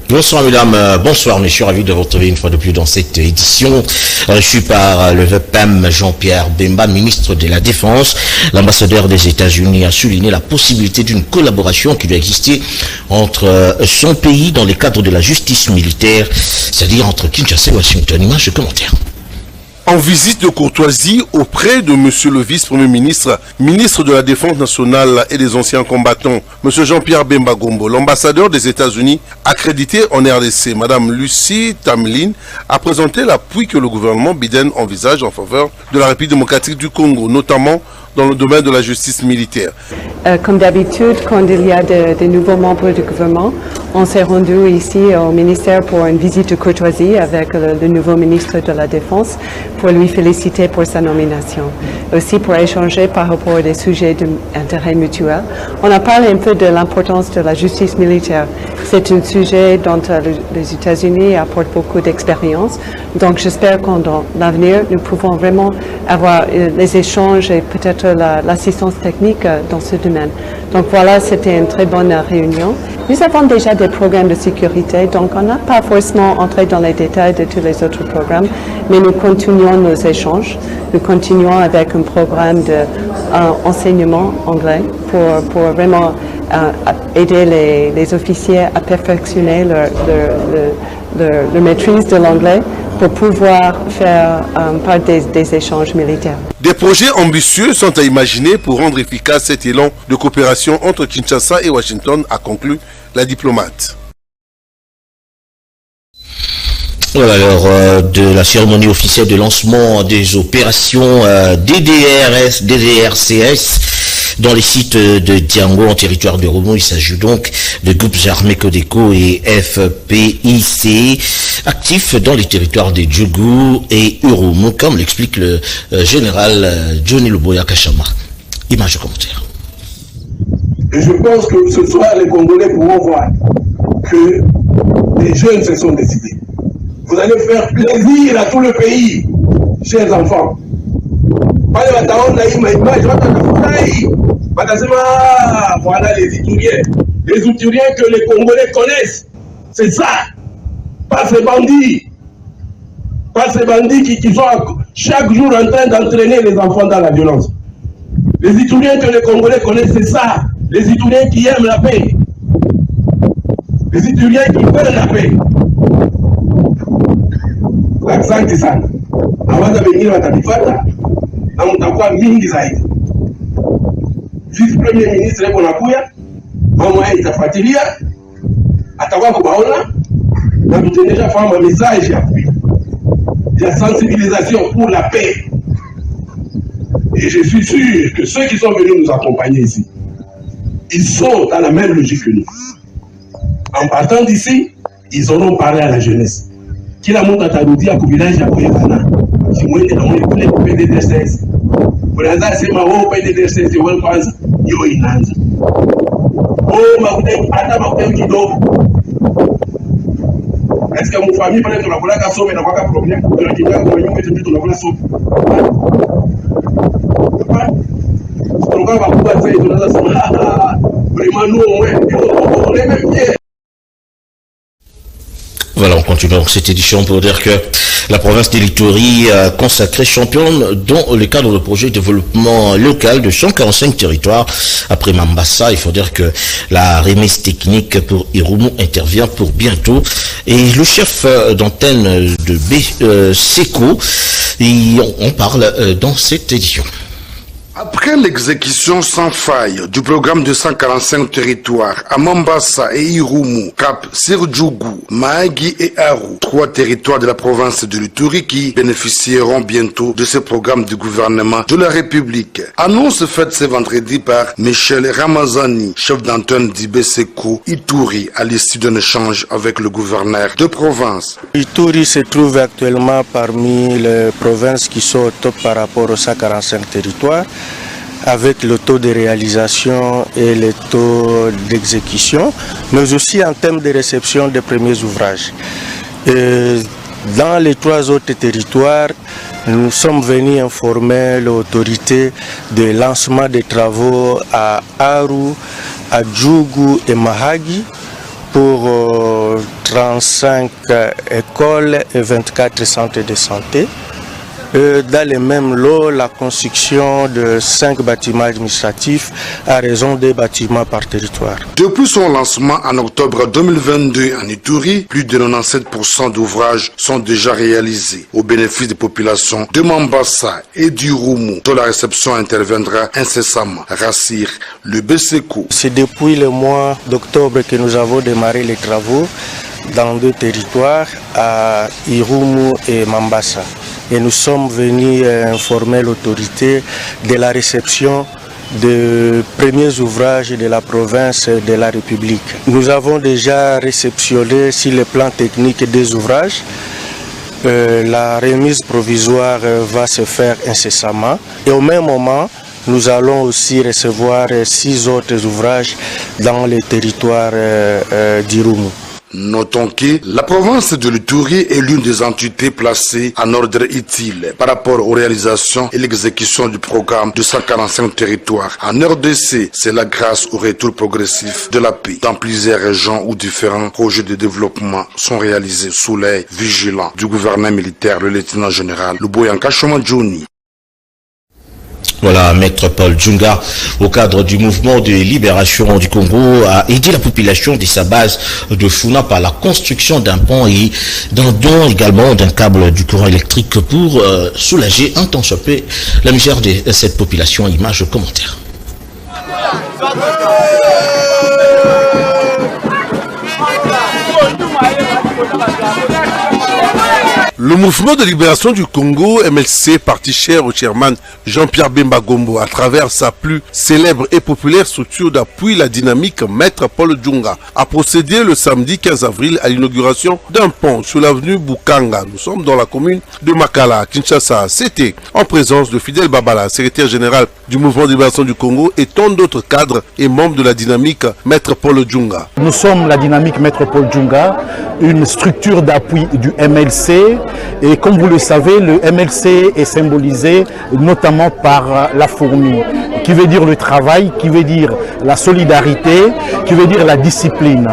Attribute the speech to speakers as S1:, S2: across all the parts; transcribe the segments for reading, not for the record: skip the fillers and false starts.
S1: Bonsoir mesdames, bonsoir messieurs, ravi de vous retrouver une fois de plus dans cette édition. Reçu par le VPM Jean-Pierre Bemba, ministre de la Défense. L'ambassadeur des États-Unis a souligné la possibilité d'une collaboration qui doit exister entre son pays dans le cadre de la justice militaire, c'est-à-dire entre Kinshasa et Washington. Image de commentaire.
S2: En visite de courtoisie auprès de monsieur le vice-premier ministre, ministre de la Défense nationale et des anciens combattants, monsieur Jean-Pierre Bemba Gombo, l'ambassadeur des États-Unis accrédité en RDC, madame Lucie Tamlin, a présenté l'appui que le gouvernement Biden envisage en faveur de la République démocratique du Congo, notamment dans le domaine de la justice militaire.
S3: Comme d'habitude, quand il y a de nouveaux membres du gouvernement, on s'est rendu ici au ministère pour une visite de courtoisie avec le nouveau ministre de la Défense pour lui féliciter pour sa nomination. Aussi pour échanger par rapport à des sujets d'intérêt mutuel. On a parlé un peu de l'importance de la justice militaire. C'est un sujet dont les États-Unis apportent beaucoup d'expérience. Donc j'espère qu'en l'avenir, nous pouvons vraiment avoir les échanges et peut-être l'assistance technique dans ce domaine. Donc voilà, c'était une très bonne réunion. Nous avons déjà des programmes de sécurité, donc on n'a pas forcément entré dans les détails de tous les autres programmes, mais nous continuons nos échanges. Nous continuons avec un programme d'enseignement anglais pour vraiment aider les officiers à perfectionner leur maîtrise de l'anglais pour pouvoir faire part des échanges militaires.
S2: Des projets ambitieux sont à imaginer pour rendre efficace cet élan de coopération entre Kinshasa et Washington, a conclu la diplomate.
S1: Voilà, alors de la cérémonie officielle de lancement des opérations DDRCS dans les sites de Diango en territoire de Romo. Il s'agit donc de groupes armés Codeco et FPIC actifs dans les territoires de Djougou et Urumu, comme l'explique le général Johnny Luboya Kachama. Image de commentaire.
S4: Et je pense que ce soir, les Congolais pourront voir que les jeunes se sont décidés. Vous allez faire plaisir à tout le pays, chers enfants. Voilà les Ituriens. Les Ituriens que les Congolais connaissent. C'est ça. Pas ces bandits. Pas ces bandits qui sont chaque jour en train d'entraîner les enfants dans la violence. Les Ituriens que les Congolais connaissent, c'est ça. Les Ituriens qui aiment la paix. Les Ituriens qui veulent la paix. Asante sana. Awaza wengine watatipata na mtakuwa mingi zaidi. Vice Premier Ministre yuko nakuya, mama yake itafuatilia, atakuwa kubaona na tutendeja fahamu un message ya sensibilisation pour la paix. Et je suis sûr que ceux qui sont venus nous accompagner ici, ils sont dans la même logique que nous. En partant d'ici, ils auront parlé à la jeunesse. Kila mtu atarudia ku village ya Koyekana. Si mwende na mwende kule ku PDDRCS. Unaanza sema wao PDDRCS wao kwanza hiyo inaanza. Makuta hata makuta kidogo. Est-ce que mon famille pale tunakula kasome na kwa problem tunakimbia kwa nyumba yetu tunakula sope. Tunakuwa bakubwa sasa tunaanza sema vraiment nous on est même bien.
S1: Voilà, on continue donc cette édition pour dire que la province de l'Ituri a consacré championne dans le cadre du projet de développement local de 145 territoires. Après Mambasa, il faut dire que la remise technique pour Irumu intervient pour bientôt. Et le chef d'antenne de SECO, on parle dans cette édition.
S5: Après l'exécution sans faille du programme de 145 territoires à Mombasa et Irumu, Cap, Sirjougou, Mahagi et Aru, 3 territoires de la province de l'Ituri qui bénéficieront bientôt de ce programme du gouvernement de la République. Annonce faite ce vendredi par Michel Ramazani, chef d'antenne d'IBSECO Ituri, à l'issue d'un échange avec le gouverneur de province.
S6: Ituri se trouve actuellement parmi les provinces qui sont au top par rapport aux 145 territoires, avec le taux de réalisation et le taux d'exécution, mais aussi en termes de réception des premiers ouvrages. Et dans les 3 autres territoires, nous sommes venus informer l'autorité de lancement des travaux à Aru, à Djougou et Mahagi pour 35 écoles et 24 centres de santé. Dans les mêmes lots, la construction de 5 bâtiments administratifs à raison des bâtiments par territoire.
S5: Depuis son lancement en octobre 2022 en Ituri, plus de 97% d'ouvrages sont déjà réalisés au bénéfice des populations de Mambasa et du Roumu, dont la réception interviendra incessamment, rassure le BCECO.
S6: C'est depuis le mois d'octobre que nous avons démarré les travaux dans 2 territoires, à Irumu et Mambasa. Et nous sommes venus informer l'autorité de la réception des premiers ouvrages de la province de la République. Nous avons déjà réceptionné sur le plan technique des ouvrages. La remise provisoire va se faire incessamment. Et au même moment, nous allons aussi recevoir 6 autres ouvrages dans les territoires d'Irumu.
S5: Notons que la province de l'Ituri est l'une des entités placées en ordre utile par rapport aux réalisations et l'exécution du programme de 145 territoires. En RDC, c'est la grâce au retour progressif de la paix dans plusieurs régions où différents projets de développement sont réalisés sous l'œil vigilant du gouvernement militaire, le lieutenant général Luboyanka Shomadjouni.
S1: Voilà, Maître Paul Djunga, au cadre du mouvement de libération du Congo, a aidé la population de sa base de Funa par la construction d'un pont et d'un don également d'un câble du courant électrique pour soulager un temps soit peu la misère de cette population. Image commentaire.
S2: Le mouvement de libération du Congo, MLC, parti cher au chairman Jean-Pierre Bemba Gombo, à travers sa plus célèbre et populaire structure d'appui, la dynamique Maître Paul Djunga, a procédé le samedi 15 avril à l'inauguration d'un pont sur l'avenue Bukanga. Nous sommes dans la commune de Makala, Kinshasa. C'était en présence de Fidel Babala, secrétaire général du mouvement de libération du Congo, et tant d'autres cadres et membres de la dynamique Maître Paul Djunga.
S7: Nous sommes la dynamique Maître Paul Djunga, une structure d'appui du MLC. Et comme vous le savez, le MLC est symbolisé notamment par la fourmi, qui veut dire le travail, qui veut dire la solidarité, qui veut dire la discipline.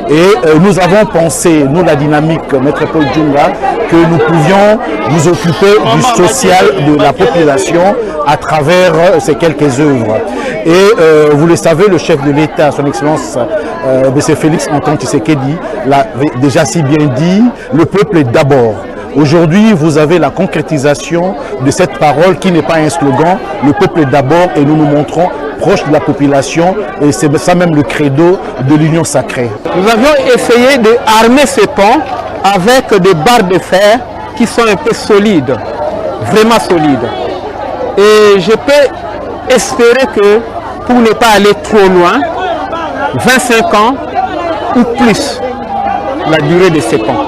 S7: Et nous avons pensé, nous la dynamique Maître Paul Djunga, que nous pouvions nous occuper du social de la population à travers ces quelques œuvres. Et vous le savez, le chef de l'État, son Excellence M. Félix Antoine Tshisekedi, l'a déjà si bien dit, le peuple est d'abord. Aujourd'hui, vous avez la concrétisation de cette parole qui n'est pas un slogan, le peuple est d'abord, et nous nous montrons proches de la population, et c'est ça même le credo de l'union sacrée.
S8: Nous avions essayé d'armer ce pont avec des barres de fer qui sont un peu solides, vraiment solides. Et je peux espérer que pour ne pas aller trop loin, 25 ans ou plus, la durée de ces ponts.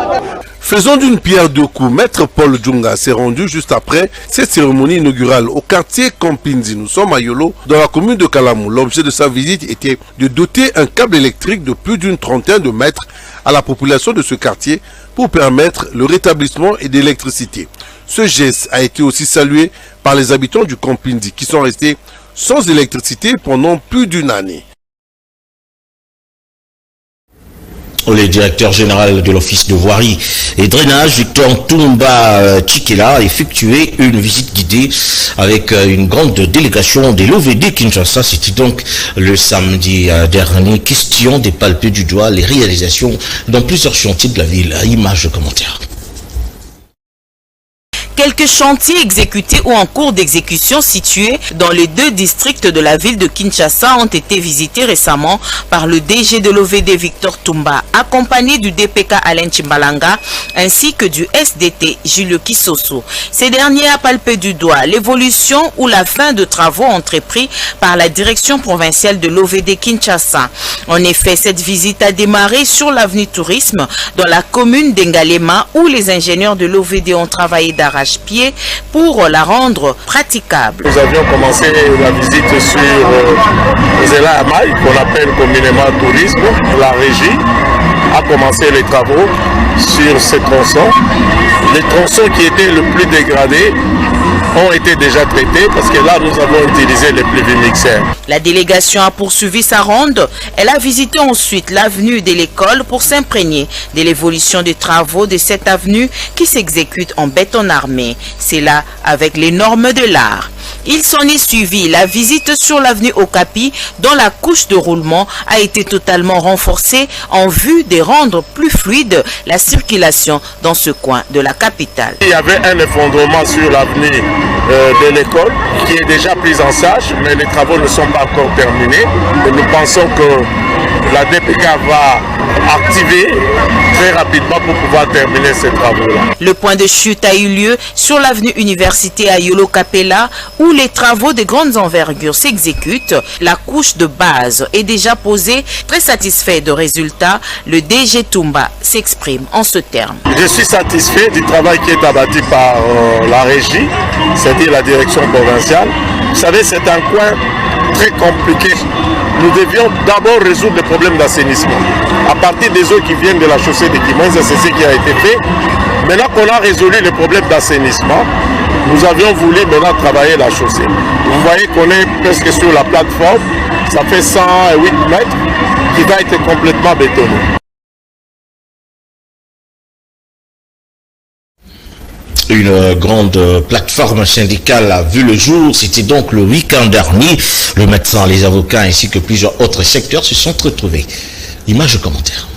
S2: Faisons d'une pierre deux coups. Maître Paul Djunga s'est rendu juste après cette cérémonie inaugurale au quartier Campinzi. Nous sommes à Yolo, dans la commune de Kalamou. L'objet de sa visite était de doter un câble électrique de plus d'une trentaine de mètres à la population de ce quartier pour permettre le rétablissement et d'électricité. Ce geste a été aussi salué par les habitants du Campinzi qui sont restés sans électricité pendant plus d'une année.
S1: Le directeur général de l'Office de voirie et drainage, Victor Toumba Tchikela, a effectué une visite guidée avec une grande délégation de l'OVD Kinshasa. C'était donc le samedi dernier. Question de palper du doigt les réalisations dans plusieurs chantiers de la ville. Image de commentaire.
S9: Quelques chantiers exécutés ou en cours d'exécution situés dans les 2 districts de la ville de Kinshasa ont été visités récemment par le DG de l'OVD Victor Toumba, accompagné du DPK Alain Chimbalanga ainsi que du SDT Julio Kisoso. Ces derniers a palpé du doigt l'évolution ou la fin de travaux entrepris par la direction provinciale de l'OVD Kinshasa. En effet, cette visite a démarré sur l'avenue Tourisme dans la commune d'Engalema où les ingénieurs de l'OVD ont travaillé d'arrache-pied pour la rendre praticable.
S10: Nous avions commencé la visite sur Zela Amaï, qu'on appelle communément Tourisme. La régie a commencé les travaux sur ces tronçons. Les tronçons qui étaient le plus dégradés ont été déjà traités parce que là, nous avons utilisé les pluvimixeurs.
S9: La délégation a poursuivi sa ronde. Elle a visité ensuite l'avenue de l'école pour s'imprégner de l'évolution des travaux de cette avenue qui s'exécute en béton armé. C'est là avec les normes de l'art. Il s'en est suivi la visite sur l'avenue Okapi dont la couche de roulement a été totalement renforcée en vue de rendre plus fluide la circulation dans ce coin de la capitale.
S10: Il y avait un effondrement sur l'avenue de l'école qui est déjà pris en charge, mais les travaux ne sont pas encore terminés. Et nous pensons que la DPK va activer très rapidement pour pouvoir terminer ces travaux-là.
S9: Le point de chute a eu lieu sur l'avenue Université à Yolo Capella où les travaux de grandes envergures s'exécutent. La couche de base est déjà posée. Très satisfait de résultats, le DG Toumba s'exprime en ce terme.
S10: Je suis satisfait du travail qui est abattu par la régie, c'est-à-dire la direction provinciale. Vous savez, c'est un coin très compliqué. Nous devions d'abord résoudre les problèmes d'assainissement. À partir des eaux qui viennent de la chaussée de Kimonza, c'est ce qui a été fait. Maintenant qu'on a résolu les problèmes d'assainissement, nous avions voulu maintenant travailler la chaussée. Vous voyez qu'on est presque sur la plateforme. Ça fait 108 mètres qui va être complètement bétonné.
S1: Une grande plateforme syndicale a vu le jour. C'était donc le week-end dernier. Le médecin, les avocats ainsi que plusieurs autres secteurs se sont retrouvés. Image et commentaire.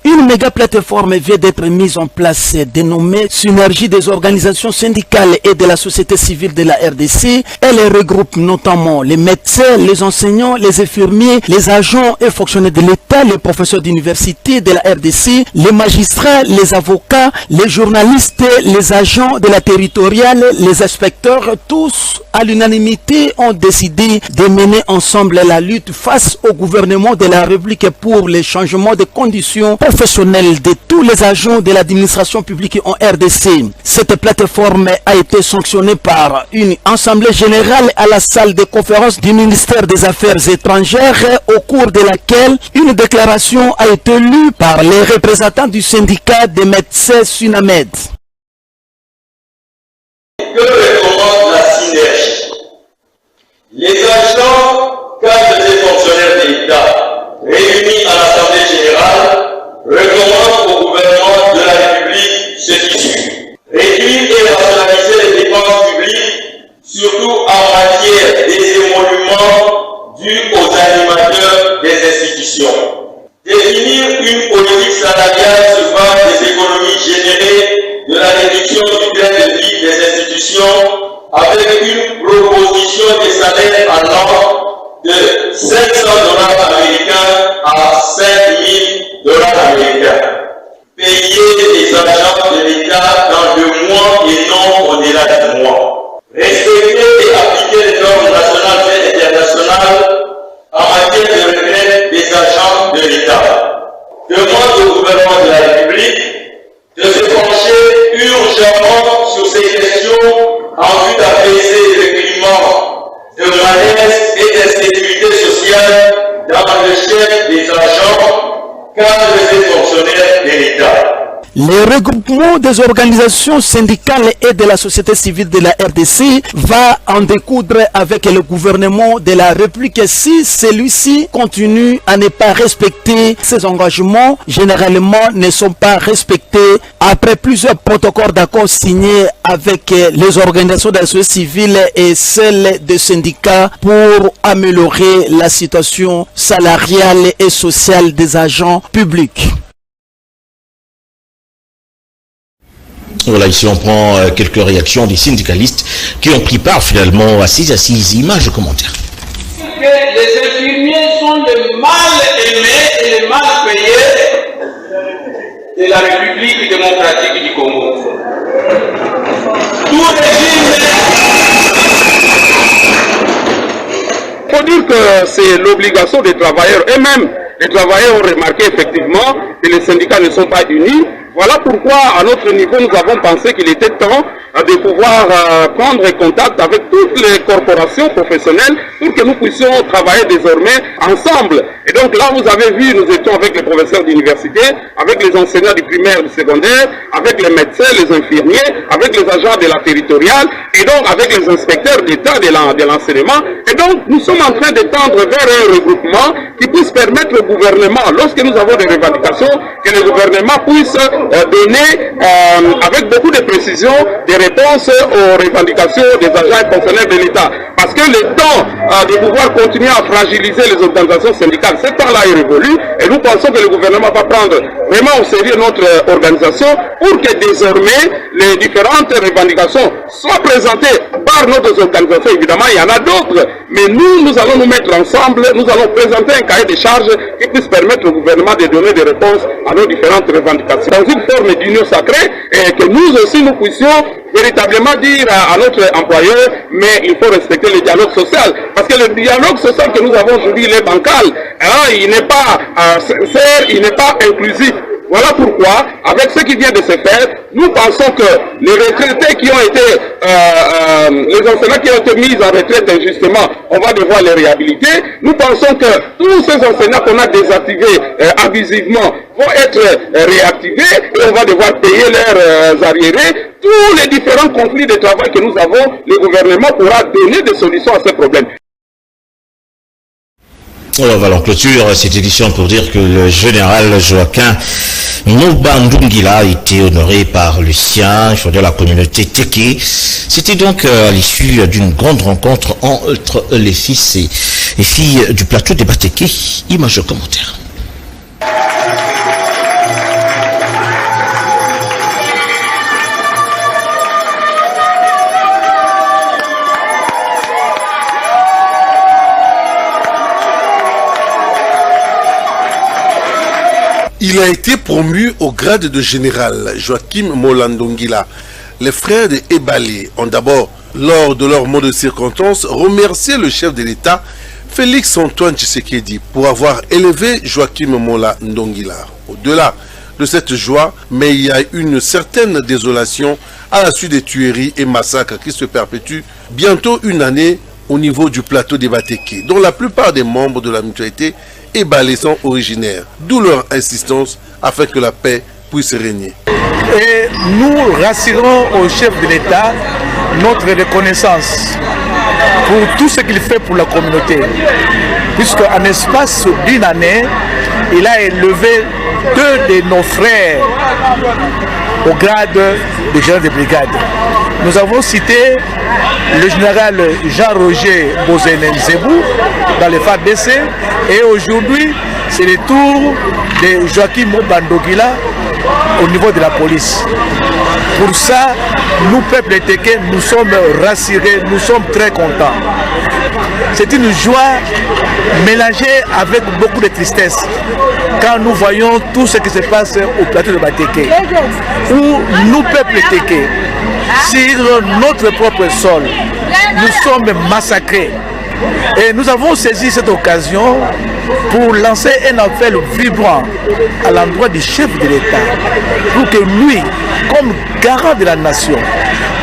S11: Une méga plateforme vient d'être mise en place dénommée Synergie des organisations syndicales et de la société civile de la RDC. Elle regroupe notamment les médecins, les enseignants, les infirmiers, les agents et fonctionnaires de l'État, les professeurs d'université de la RDC, les magistrats, les avocats, les journalistes, les agents de la territoriale, les inspecteurs. Tous, à l'unanimité, ont décidé de mener ensemble la lutte face au gouvernement de la République pour les changements de conditions professionnels de tous les agents de l'administration publique en RDC. Cette plateforme a été sanctionnée par une assemblée générale à la salle de conférence du ministère des Affaires étrangères, au cours de laquelle une déclaration a été lue par les représentants du syndicat des médecins Sunamed.
S12: Que recommande la synergie? Les agents, cadres et fonctionnaires de l'État réunis à l'Assemblée générale recommande au gouvernement de la République ce qui suit. Réduire et rationaliser les dépenses publiques, surtout en matière des émoluments dus aux animateurs des institutions. Définir une politique salariale sur base des économies générées de la réduction du train de vie des institutions avec une proposition de salaire allant de 500 $ américains à 5 000 $ américains. Payer les agents de l'État dans le mois et non au-delà du mois. Respecter et appliquer les normes nationales et internationales en matière de retraite des agents de l'État. Demande au gouvernement de la République de se pencher urgemment sur ces questions en vue d'apaiser le climat de malaise et d'insécurité sociale dans le chef des agents, cadres et fonctionnaires de l'État.
S11: Le regroupement des organisations syndicales et de la société civile de la RDC va en découdre avec le gouvernement de la République si celui-ci continue à ne pas respecter ses engagements. Généralement, ne sont pas respectés après plusieurs protocoles d'accord signés avec les organisations de la société civile et celles des syndicats pour améliorer la situation salariale et sociale des agents publics.
S1: Voilà, ici on prend quelques réactions des syndicalistes qui ont pris part finalement à ces assises. Images et commentaires.
S13: Que les infirmiers sont les mal aimés et les mal payés de la République démocratique du Congo. Tout régime.
S14: Il faut dire que c'est l'obligation des travailleurs eux-mêmes. Les travailleurs ont remarqué effectivement que les syndicats ne sont pas unis. Voilà pourquoi, à notre niveau, nous avons pensé qu'il était temps de pouvoir prendre contact avec toutes les corporations professionnelles pour que nous puissions travailler désormais ensemble. Et Et donc là, vous avez vu, nous étions avec les professeurs d'université, avec les enseignants du primaire, du secondaire, avec les médecins, les infirmiers, avec les agents de la territoriale, et donc avec les inspecteurs d'État de l'enseignement. Et donc, nous sommes en train de tendre vers un regroupement qui puisse permettre au gouvernement, lorsque nous avons des revendications, que le gouvernement puisse donner avec beaucoup de précision des réponses aux revendications des agents et fonctionnaires de l'État. Parce que le temps de pouvoir continuer à fragiliser les organisations syndicales, ce temps-là est révolu et nous pensons que le gouvernement va prendre vraiment au sérieux notre organisation pour que désormais les différentes revendications soient présentées par notre organisation. Évidemment, il y en a d'autres, mais nous allons nous mettre ensemble, nous allons présenter un cahier de charges qui puisse permettre au gouvernement de donner des réponses à nos différentes revendications. Dans une forme d'union sacrée et que nous aussi nous puissions véritablement dire à notre employeur, mais il faut respecter le dialogue social. Parce que le dialogue social que nous avons aujourd'hui, il est bancal. Hein, il n'est pas sincère, il n'est pas inclusif. Voilà pourquoi, avec ce qui vient de se faire, nous pensons que les retraités qui ont été, les enseignants qui ont été mis en retraite injustement, on va devoir les réhabiliter. Nous pensons que tous ces enseignants qu'on a désactivés abusivement vont être réactivés et on va devoir payer leurs arriérés. Tous les différents conflits de travail que nous avons, le gouvernement pourra donner des solutions à ces problèmes.
S1: Alors voilà, on clôture cette édition pour dire que le général Joaquin Mobandungila a été honoré par le sien, il faut dire la communauté Teke. C'était donc à l'issue d'une grande rencontre entre les fils et filles du plateau des Bateke. Image commentaire.
S2: Il a été promu au grade de général, Joachim Molandongila. Les frères de Ebalé ont d'abord, lors de leur mot de circonstance, remercié le chef de l'État, Félix Antoine Tshisekedi, pour avoir élevé Joachim Molandongila. Au-delà de cette joie, mais il y a une certaine désolation à la suite des tueries et massacres qui se perpétuent bientôt une année au niveau du plateau des Bateke, dont la plupart des membres de la mutualité Ebalé sont originaires, d'où leur insistance afin que la paix puisse régner.
S15: Et nous rassurons au chef de l'État notre reconnaissance pour tout ce qu'il fait pour la communauté, puisqu'en espace d'une année, il a élevé 2 de nos frères au grade de général de brigade. Nous avons cité le général Jean-Roger Bozenem-Zebou dans le FADC et aujourd'hui c'est le tour de Joachim Mobandongila au niveau de la police. Pour ça, nous, peuple Teke, nous sommes rassurés, nous sommes très contents. C'est une joie mélangée avec beaucoup de tristesse quand nous voyons tout ce qui se passe au plateau de Bateke, où nous, peuple Teke, sur notre propre sol, nous sommes massacrés. Et nous avons saisi cette occasion pour lancer un appel vibrant à l'endroit du chef de l'État, pour que lui, comme garant de la nation,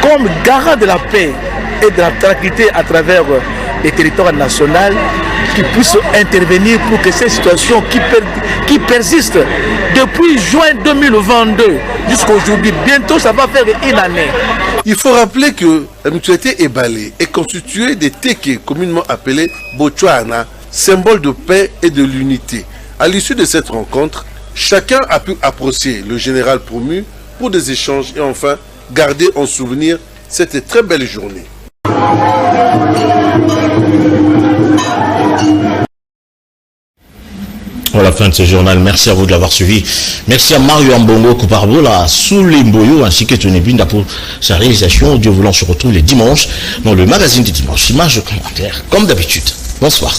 S15: comme garant de la paix et de la tranquillité à travers les territoires nationaux, qui puisse intervenir pour que ces situations qui persistent depuis juin 2022 jusqu'à aujourd'hui, bientôt ça va faire une année.
S2: Il faut rappeler que la mutualité Ebalé est constituée des Teke, communément appelés Botswana, symbole de paix et de l'unité. À l'issue de cette rencontre, chacun a pu approcher le général promu pour des échanges et enfin garder en souvenir cette très belle journée.
S1: À la fin de ce journal, merci à vous de l'avoir suivi. Merci à Mario Ambongo Kouparbola, Souli Mboyo ainsi que Tony Binda pour sa réalisation. Dieu voulant, on se retrouve les dimanches dans le magazine du dimanche. Image commentaire, comme d'habitude. Bonsoir.